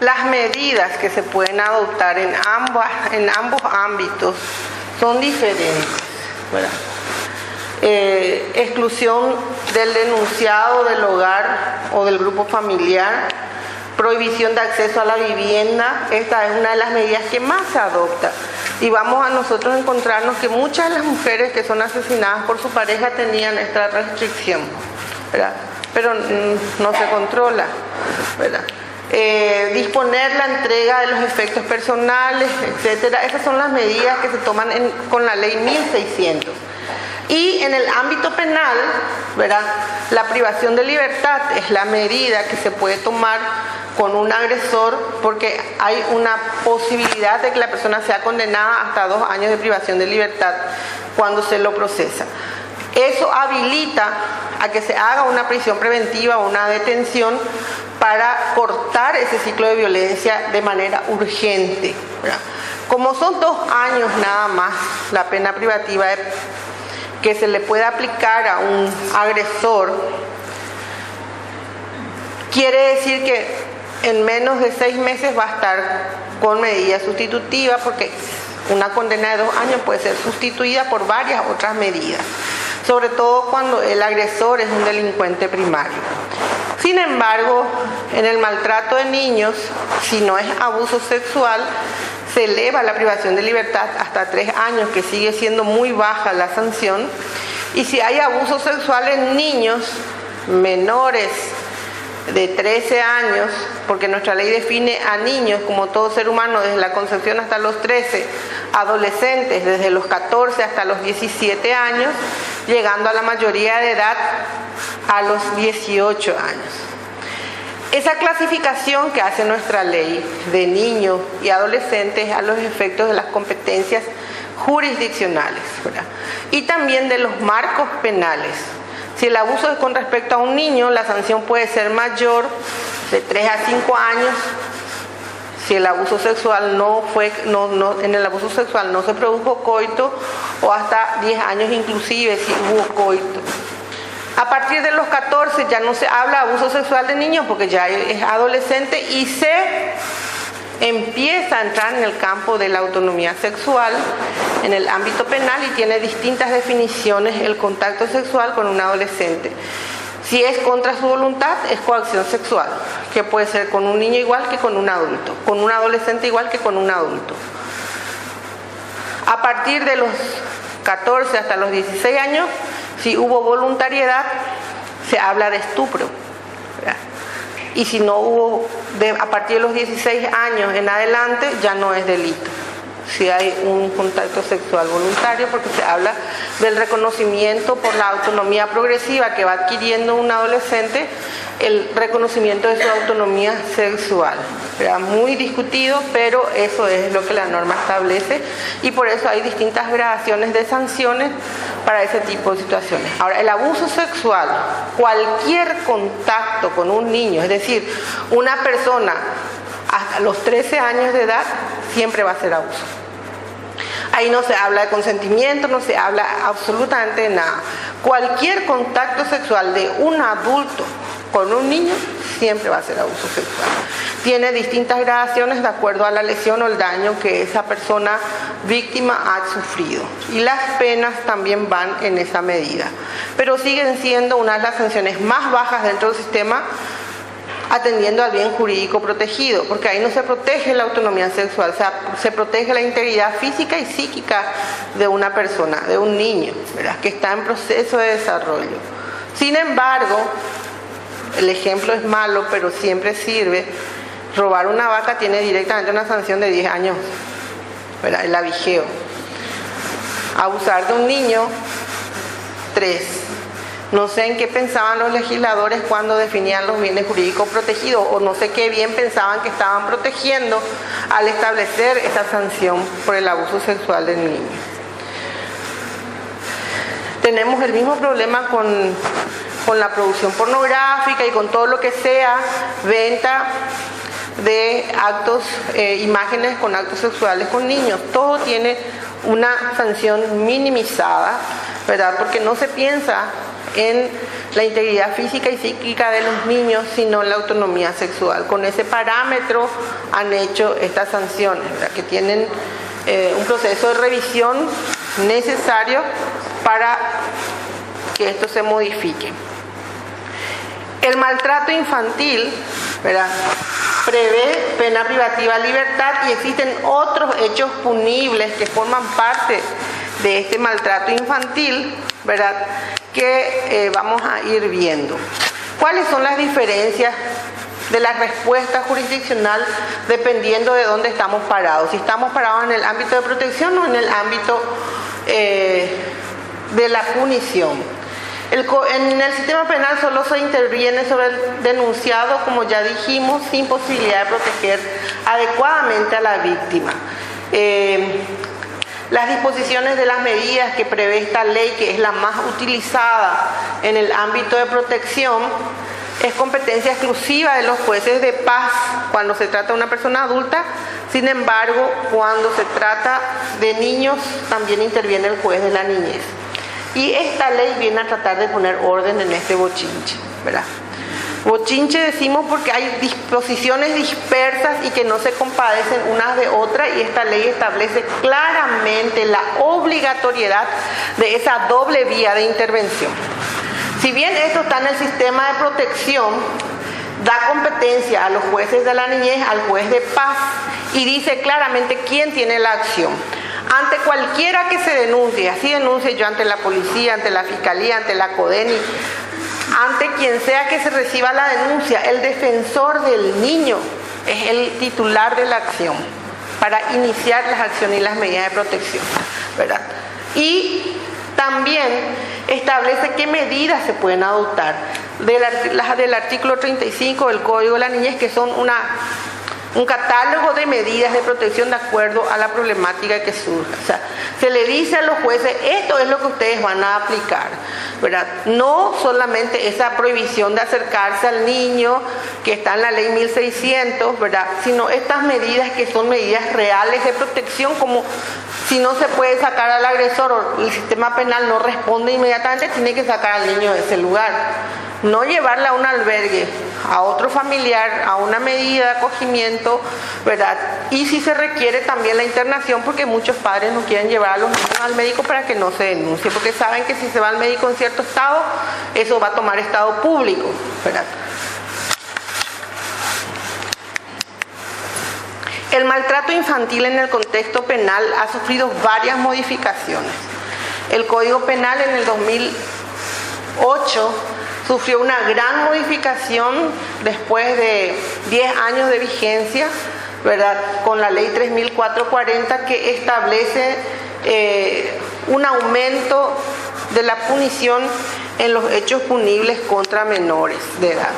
Las medidas que se pueden adoptar en ambos ámbitos son diferentes, ¿verdad? Exclusión del denunciado del hogar o del grupo familiar, prohibición de acceso a la vivienda. Esta es una de las medidas que más se adopta. Y vamos a nosotros encontrarnos que muchas de las mujeres que son asesinadas por su pareja tenían esta restricción, ¿verdad? Pero no se controla, ¿verdad? Disponer la entrega de los efectos personales, etcétera. Esas son las medidas que se toman con la ley 1600. Y en el ámbito penal, ¿verdad?, la privación de libertad es la medida que se puede tomar con un agresor, porque hay una posibilidad de que la persona sea condenada hasta 2 años de privación de libertad cuando se lo procesa. Eso habilita a que se haga una prisión preventiva o una detención para cortar ese ciclo de violencia de manera urgente, ¿verdad? Como son 2 años nada más la pena privativa que se le puede aplicar a un agresor, quiere decir que en menos de 6 meses va a estar con medida sustitutiva, porque una condena de 2 años puede ser sustituida por varias otras medidas, sobre todo cuando el agresor es un delincuente primario. Sin embargo, en el maltrato de niños, si no es abuso sexual, se eleva la privación de libertad hasta 3 años, que sigue siendo muy baja la sanción. Y si hay abuso sexual en niños menores de 13 años, porque nuestra ley define a niños como todo ser humano desde la concepción hasta los 13, adolescentes desde los 14 hasta los 17 años, llegando a la mayoría de edad a los 18 años. Esa clasificación que hace nuestra ley de niños y adolescentes a los efectos de las competencias jurisdiccionales, ¿verdad?, y también de los marcos penales. Si el abuso es con respecto a un niño, la sanción puede ser mayor, de 3 a 5 años. Si el abuso sexual en el abuso sexual no se produjo coito, o hasta 10 años inclusive si hubo coito. A partir de los 14 ya no se habla de abuso sexual de niños, porque ya es adolescente y se empieza a entrar en el campo de la autonomía sexual en el ámbito penal, y tiene distintas definiciones el contacto sexual con un adolescente. Si es contra su voluntad, es coacción sexual, que puede ser con un niño igual que con un adulto, con un adolescente igual que con un adulto. A partir de los 14 hasta los 16 años, si hubo voluntariedad, se habla de estupro, ¿verdad? Y si no hubo, a partir de los 16 años en adelante, ya no es delito, si hay un contacto sexual voluntario, porque se habla del reconocimiento por la autonomía progresiva que va adquiriendo un adolescente, el reconocimiento de su autonomía sexual. Era muy discutido, pero eso es lo que la norma establece, y por eso hay distintas gradaciones de sanciones para ese tipo de situaciones. Ahora, el abuso sexual, cualquier contacto con un niño, es decir, una persona hasta los 13 años de edad, siempre va a ser abuso. Ahí no se habla de consentimiento, no se habla absolutamente de nada. Cualquier contacto sexual de un adulto con un niño siempre va a ser abuso sexual. Tiene distintas gradaciones de acuerdo a la lesión o el daño que esa persona víctima ha sufrido. Y las penas también van en esa medida. Pero siguen siendo una de las sanciones más bajas dentro del sistema, atendiendo al bien jurídico protegido, porque ahí no se protege la autonomía sexual, o sea, se protege la integridad física y psíquica de una persona, de un niño, ¿verdad?, que está en proceso de desarrollo. Sin embargo, el ejemplo es malo, pero siempre sirve. Robar una vaca tiene directamente una sanción de 10 años, ¿verdad?, el avigeo. Abusar de un niño, 3. No sé en qué pensaban los legisladores cuando definían los bienes jurídicos protegidos, o no sé qué bien pensaban que estaban protegiendo al establecer esa sanción por el abuso sexual del niño. Tenemos el mismo problema con la producción pornográfica y con todo lo que sea venta de actos, imágenes con actos sexuales con niños. Todo tiene una sanción minimizada, ¿verdad?, porque no se piensa en la integridad física y psíquica de los niños, sino la autonomía sexual. Con ese parámetro han hecho estas sanciones, ¿verdad?, que tienen un proceso de revisión necesario para que esto se modifique. El maltrato infantil, ¿verdad?, prevé pena privativa de libertad y existen otros hechos punibles que forman parte de este maltrato infantil, ¿verdad?, que vamos a ir viendo. ¿Cuáles son las diferencias de la respuesta jurisdiccional dependiendo de dónde estamos parados? Si estamos parados en el ámbito de protección o en el ámbito de la punición. En el sistema penal solo se interviene sobre el denunciado, como ya dijimos, sin posibilidad de proteger adecuadamente a la víctima. Las disposiciones de las medidas que prevé esta ley, que es la más utilizada en el ámbito de protección, es competencia exclusiva de los jueces de paz cuando se trata de una persona adulta. Sin embargo, cuando se trata de niños, también interviene el juez de la niñez. Y esta ley viene a tratar de poner orden en este bochinche, ¿verdad? Bochinche decimos porque hay disposiciones dispersas y que no se compadecen unas de otras, y esta ley establece claramente la obligatoriedad de esa doble vía de intervención. Si bien esto está en el sistema de protección, da competencia a los jueces de la niñez, al juez de paz, y dice claramente quién tiene la acción. Ante cualquiera que se denuncie, así denuncie yo ante la policía, ante la fiscalía, ante la CODENI, ante quien sea que se reciba la denuncia, el defensor del niño es el titular de la acción para iniciar las acciones y las medidas de protección, ¿verdad? Y también establece qué medidas se pueden adoptar, las del artículo 35 del Código de la Niñez, que son un catálogo de medidas de protección de acuerdo a la problemática que surja. O sea, se le dice a los jueces, esto es lo que ustedes van a aplicar, ¿verdad? No solamente esa prohibición de acercarse al niño que está en la ley 1600, ¿verdad?, sino estas medidas que son medidas reales de protección, como si no se puede sacar al agresor o el sistema penal no responde inmediatamente, tiene que sacar al niño de ese lugar. No llevarla a un albergue, a otro familiar, a una medida de acogimiento, ¿verdad? Y si se requiere también la internación, porque muchos padres no quieren llevar a los niños al médico para que no se denuncie, porque saben que si se va al médico en cierto estado, eso va a tomar estado público, ¿verdad? El maltrato infantil en el contexto penal ha sufrido varias modificaciones. El Código Penal en el 2008 sufrió una gran modificación después de 10 años de vigencia, ¿verdad?, con la ley 3440, que establece un aumento de la punición en los hechos punibles contra menores de edad.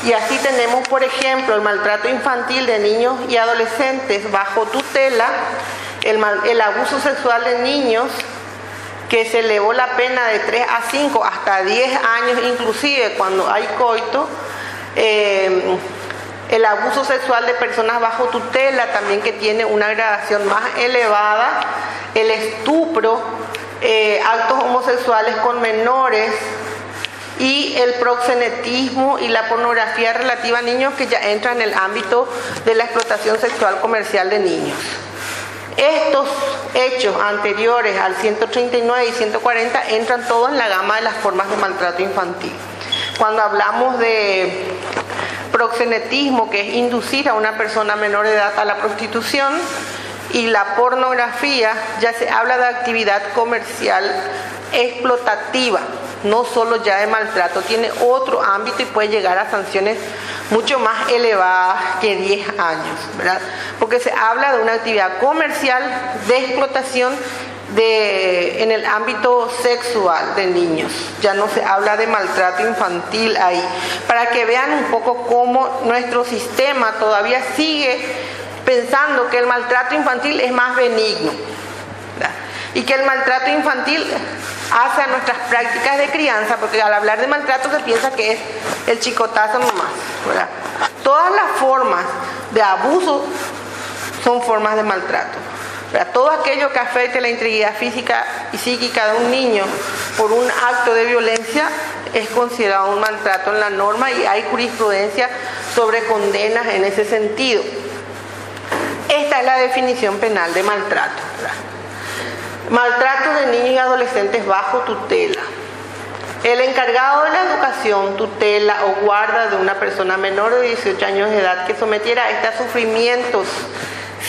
Y así tenemos, por ejemplo, el maltrato infantil de niños y adolescentes bajo tutela, el abuso sexual de niños, que se elevó la pena de 3 a 5 hasta 10 años inclusive cuando hay coito, el abuso sexual de personas bajo tutela también, que tiene una gradación más elevada, el estupro, actos homosexuales con menores, y el proxenetismo y la pornografía relativa a niños, que ya entra en el ámbito de la explotación sexual comercial de niños. Estos hechos anteriores al 139 y 140 entran todos en la gama de las formas de maltrato infantil. Cuando hablamos de proxenetismo, que es inducir a una persona menor de edad a la prostitución, y la pornografía, ya se habla de actividad comercial explotativa, no solo ya de maltrato, tiene otro ámbito y puede llegar a sanciones mucho más elevadas que 10 años, ¿verdad? Porque se habla de una actividad comercial de explotación en el ámbito sexual de niños, ya no se habla de maltrato infantil ahí, para que vean un poco cómo nuestro sistema todavía sigue pensando que el maltrato infantil es más benigno, ¿verdad?, y que el maltrato infantil hace a nuestras prácticas de crianza, porque al hablar de maltrato se piensa que es el chicotazo nomás, ¿verdad? Todas las formas de abuso son formas de maltrato, ¿verdad? Todo aquello que afecte la integridad física y psíquica de un niño por un acto de violencia es considerado un maltrato en la norma y hay jurisprudencia sobre condenas en ese sentido. Esta es la definición penal de maltrato, ¿verdad? Maltrato de niños y adolescentes bajo tutela. El encargado de la educación, tutela o guarda de una persona menor de 18 años de edad que sometiera a este a sufrimientos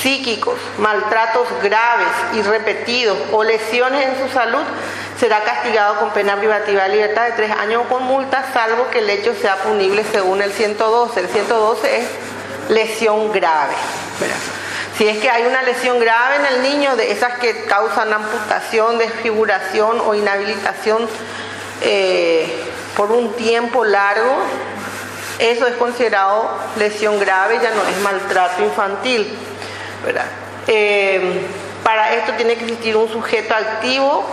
psíquicos, maltratos graves y repetidos o lesiones en su salud, será castigado con pena privativa de libertad de 3 años o con multa, salvo que el hecho sea punible según el 112. El 112 es lesión grave, ¿verdad? Si es que hay una lesión grave en el niño, de esas que causan amputación, desfiguración o inhabilitación por un tiempo largo, eso es considerado lesión grave, ya no es maltrato infantil, ¿verdad? Para esto tiene que existir un sujeto activo,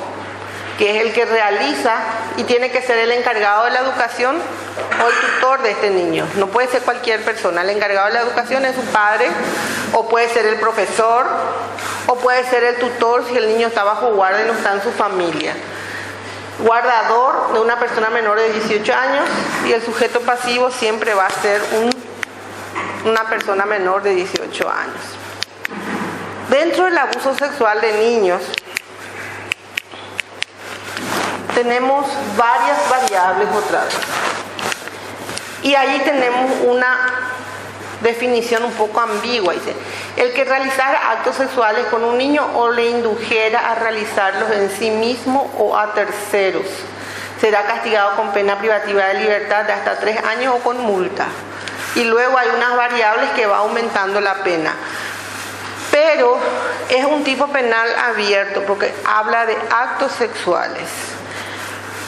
que es el que realiza, y tiene que ser el encargado de la educación o el tutor de este niño. No puede ser cualquier persona. El encargado de la educación es su padre, o puede ser el profesor, o puede ser el tutor si el niño está bajo guardia y no está en su familia. Guardador de una persona menor de 18 años, y el sujeto pasivo siempre va a ser una persona menor de 18 años. Dentro del abuso sexual de niños, tenemos varias variables otra vez. Y ahí tenemos una definición un poco ambigua. Dice, el que realizara actos sexuales con un niño o le indujera a realizarlos en sí mismo o a terceros, será castigado con pena privativa de libertad de hasta 3 años o con multa. Y luego hay unas variables que va aumentando la pena. Pero es un tipo penal abierto porque habla de actos sexuales.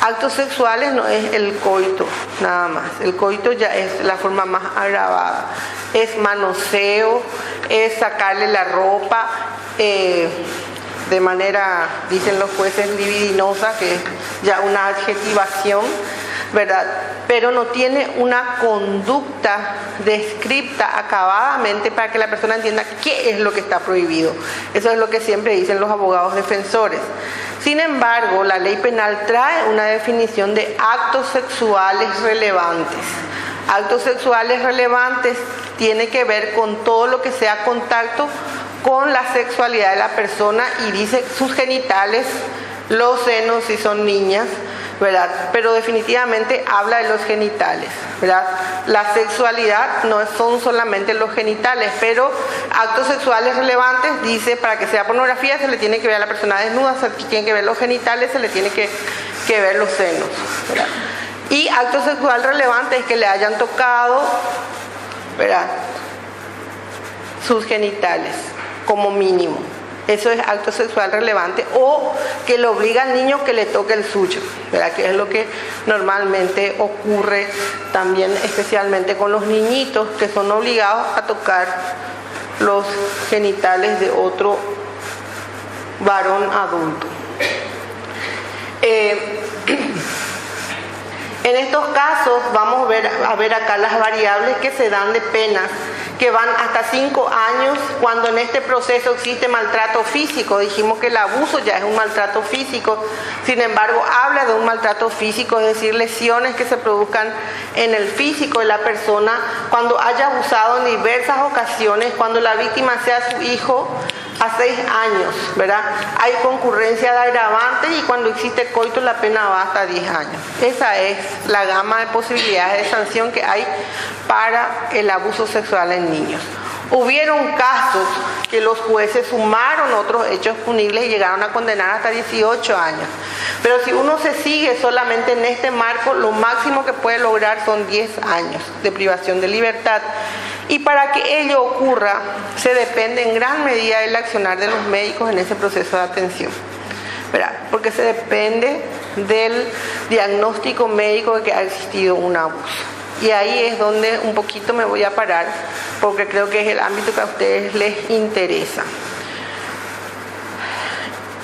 Actos sexuales no es el coito, nada más. El coito ya es la forma más agravada. Es manoseo, es sacarle la ropa de manera, dicen los jueces, libidinosa, que es ya una adjetivación, ¿verdad? Pero no tiene una conducta descripta acabadamente para que la persona entienda qué es lo que está prohibido. Eso es lo que siempre dicen los abogados defensores. Sin embargo, la ley penal trae una definición de actos sexuales relevantes. Actos sexuales relevantes tiene que ver con todo lo que sea contacto con la sexualidad de la persona, y dice sus genitales, los senos si son niñas, ¿verdad? Pero definitivamente habla de los genitales, ¿verdad? La sexualidad no son solamente los genitales, pero actos sexuales relevantes, dice, para que sea pornografía se le tiene que ver a la persona desnuda, se le tiene que ver los genitales, se le tiene que ver los senos, ¿verdad? Y acto sexual relevante es que le hayan tocado, ¿verdad?, sus genitales, como mínimo. Eso es acto sexual relevante, o que le obliga al niño que le toque el suyo, ¿verdad? Que es lo que normalmente ocurre también, especialmente con los niñitos, que son obligados a tocar los genitales de otro varón adulto. En estos casos vamos a ver acá las variables que se dan de penas, que van hasta 5 años cuando en este proceso existe maltrato físico. Dijimos que el abuso ya es un maltrato físico, sin embargo habla de un maltrato físico, es decir, lesiones que se produzcan en el físico de la persona cuando haya abusado en diversas ocasiones, cuando la víctima sea su hijo a 6 años, ¿verdad? Hay concurrencia de agravantes, y cuando existe coito la pena va hasta 10 años. Esa es la gama de posibilidades de sanción que hay para el abuso sexual en niños. Hubieron casos que los jueces sumaron otros hechos punibles y llegaron a condenar hasta 18 años. Pero si uno se sigue solamente en este marco, lo máximo que puede lograr son 10 años de privación de libertad. Y para que ello ocurra, se depende en gran medida del accionar de los médicos en ese proceso de atención, ¿verdad? Porque se depende del diagnóstico médico de que ha existido un abuso. Y ahí es donde un poquito me voy a parar, porque creo que es el ámbito que a ustedes les interesa.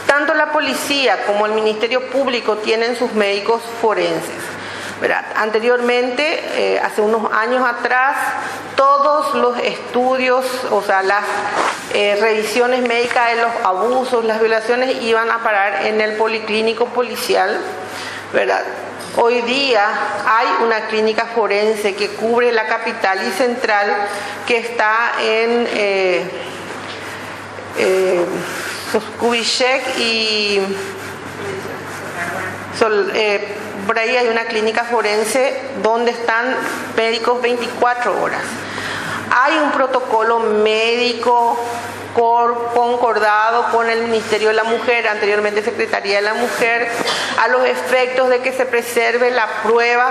Tanto la policía como el Ministerio Público tienen sus médicos forenses, ¿verdad? Anteriormente, hace unos años atrás, todos los estudios, o sea, las revisiones médicas de los abusos, las violaciones, iban a parar en el policlínico policial, ¿verdad? Hoy día hay una clínica forense que cubre la capital y central, que está en Kubitschek y por ahí hay una clínica forense donde están médicos 24 horas. Hay un protocolo médico concordado con el Ministerio de la Mujer, anteriormente Secretaría de la Mujer, a los efectos de que se preserve la prueba,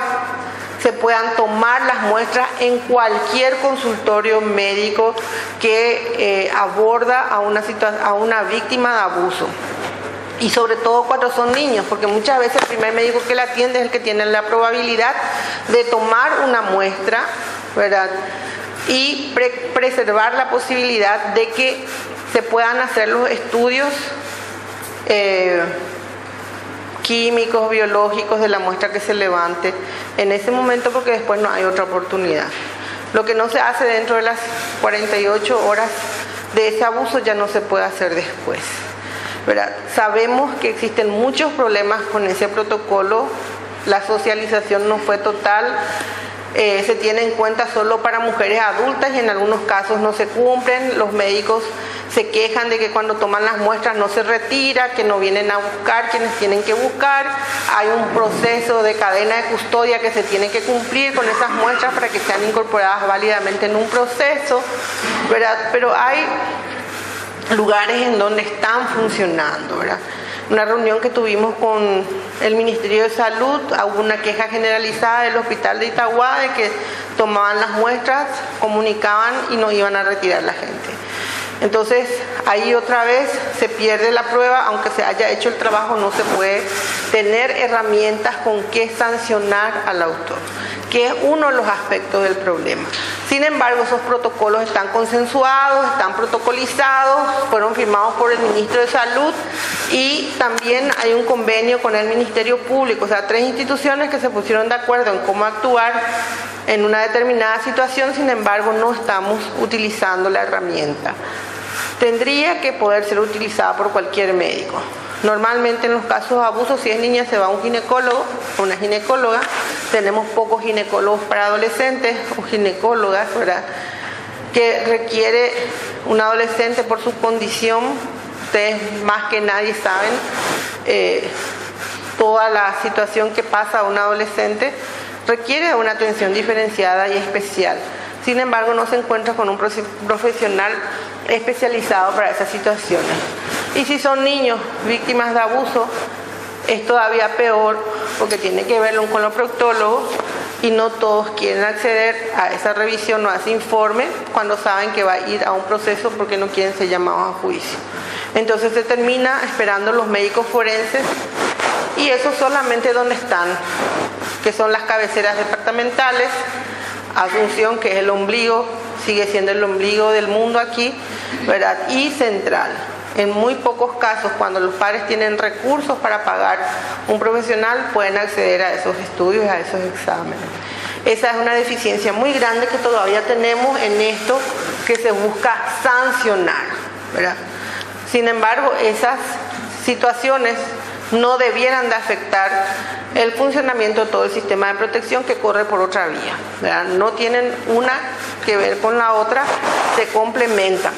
se puedan tomar las muestras en cualquier consultorio médico que aborda a una víctima de abuso. Y sobre todo cuando son niños, porque muchas veces el primer médico que la atiende es el que tiene la probabilidad de tomar una muestra, ¿verdad? Y preservar la posibilidad de que se puedan hacer los estudios químicos, biológicos de la muestra que se levante en ese momento, porque después no hay otra oportunidad. Lo que no se hace dentro de las 48 horas de ese abuso ya no se puede hacer después, ¿verdad? Sabemos que existen muchos problemas con ese protocolo, la socialización no fue total. Se tiene en cuenta solo para mujeres adultas y en algunos casos no se cumplen. Los médicos se quejan de que cuando toman las muestras no se retira, que no vienen a buscar quienes tienen que buscar. Hay un proceso de cadena de custodia que se tiene que cumplir con esas muestras para que sean incorporadas válidamente en un proceso, ¿verdad? Pero hay lugares en donde están funcionando, ¿verdad? Una reunión que tuvimos con el Ministerio de Salud, hubo una queja generalizada del Hospital de Itagua de que tomaban las muestras, comunicaban y no iban a retirar la gente. Entonces, ahí otra vez se pierde la prueba, aunque se haya hecho el trabajo, no se puede tener herramientas con que sancionar al autor, que es uno de los aspectos del problema. Sin embargo, esos protocolos están consensuados, están protocolizados, fueron firmados por el Ministro de Salud y también hay un convenio con el Ministerio Público, o sea, 3 instituciones que se pusieron de acuerdo en cómo actuar en una determinada situación. Sin embargo, no estamos utilizando la herramienta. Tendría que poder ser utilizada por cualquier médico. Normalmente en los casos de abuso, si es niña, se va a un ginecólogo o una ginecóloga. Tenemos pocos ginecólogos para adolescentes o ginecólogas, ¿verdad?, que requiere un adolescente por su condición. Ustedes más que nadie saben toda la situación que pasa a un adolescente requiere una atención diferenciada y especial. Sin embargo, no se encuentra con un profesional especializado para esas situaciones. Y si son niños víctimas de abuso, es todavía peor, porque tiene que verlo con los proctólogos y no todos quieren acceder a esa revisión o a ese informe cuando saben que va a ir a un proceso porque no quieren ser llamados a juicio. Entonces se termina esperando los médicos forenses, y eso solamente donde están, que son las cabeceras departamentales. Asunción, que es el ombligo, sigue siendo el ombligo del mundo aquí, ¿verdad?, y central. En muy pocos casos, cuando los padres tienen recursos para pagar un profesional, pueden acceder a esos estudios y a esos exámenes. Esa es una deficiencia muy grande que todavía tenemos en esto que se busca sancionar, ¿verdad? Sin embargo, esas situaciones no debieran de afectar el funcionamiento de todo el sistema de protección, que corre por otra vía, ¿verdad? No tienen una que ver con la otra, se complementan.